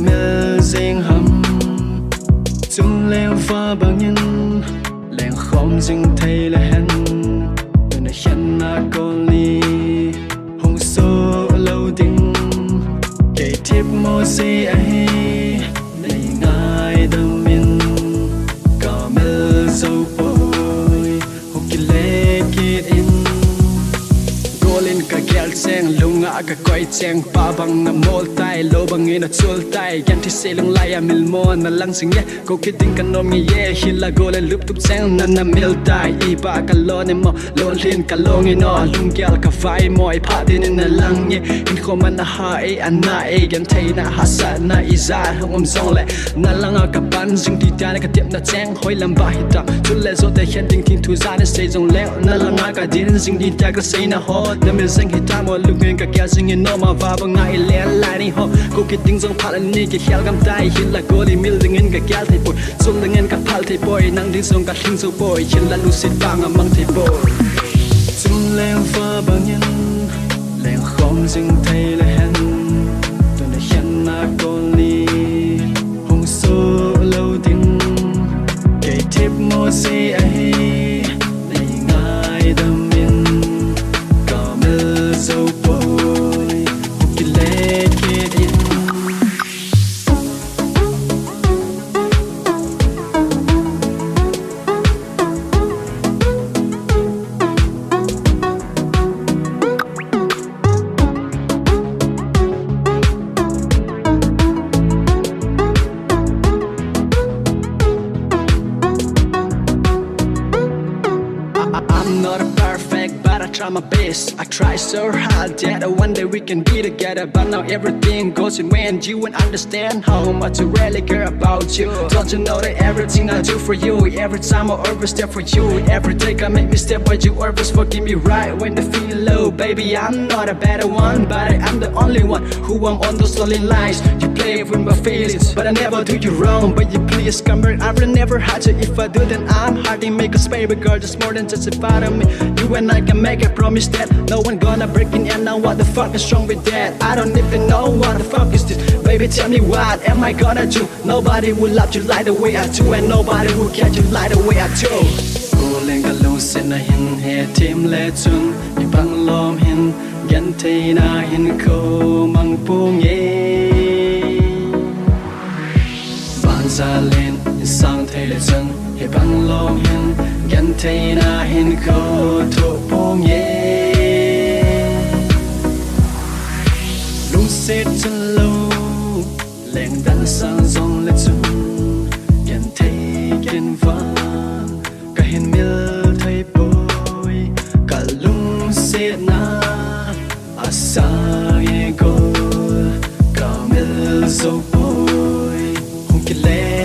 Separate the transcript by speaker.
Speaker 1: mel riêng hầm chung lên pha bằng nhân lên không dừng thấy là hẹn nên là hẹn na con ly hồng số lâu tình kể tiếp mô gì ấy này ngài đâm min cả mel dâu bôi hồng kỳ lê kỳ in lên cả gel sen lung ngã cả quay chen pa bằng ngầm mol tai lo bằng nghe nó chul tai gan thì sẽ lung lai mil mon na lang sing ye ko kiting kan nom nghe ye hila go lên lup tup chen na mil tai i ba ka lo ne mo lo lên cả lo nghe nó lung gel cả phai moi pa tin na lang ye in ko man na ha e an na e gan thai na ha sa na i za hom song le na lang ka ban jing ti ta ka tiap na chen hoi lam ba hi ta chul le zo te khen ting ting thu za ne sei jong le na lang ka din jing ti ta ka sei na ho mình sinh khi ta một lúc nguyên cả kia sinh in nó mà vào bằng ngày lẽ lại đi ho cô kia tiếng giống phát lên đi kia khéo gam tay hiện là cô đi mil dengan cả kia thầy bồi xuân dengan cả phal thầy bồi năng tiếng giống cả tiếng dâu bồi hiện là lucid vàng âm thầy bồi chung lên pha bằng nhân lên không dừng thầy là hẹn tôi đã hẹn na con đi hồng số lâu tình kể tiếp một gì ấy này ngài đâm so boy who can let it in I'm not a perfect but I try my best. I try so hard that one day we can be together. But now everything goes in when you won't understand how much I really care about you. Don't you know that everything I do for you, every time I always there for you, every day I make mistake but you always forgive me right when they feel low. Baby, I'm not a better one, but I am the only one who I'm on those lonely lines. You play with my feelings, but I never do you wrong. But you please come back, I will never hurt you. If I do then I'm hardly make us baby girl, just more than just a part of me. You and I can make a promise that no one gonna break in. And now what the fuck is wrong with that? I don't even know what the fuck is this. Baby, tell me what am I gonna do? Nobody will love you like the way I do, and nobody will get you like the way I do. Cô lên cả lâu xin na hin he thêm lệ chun i bang lom hin gan thei na hin ko mang pung ye ban ra lên sang thei lệ chun i bang lom hin gan thei na hin ko thu pung ye lung set chân lâu lên dan sang dòng lệ chun gan thei gan van cả hiền mil thấy bôi cả lung sẽ na asa ye go cả mil dâu bôi không kể lẽ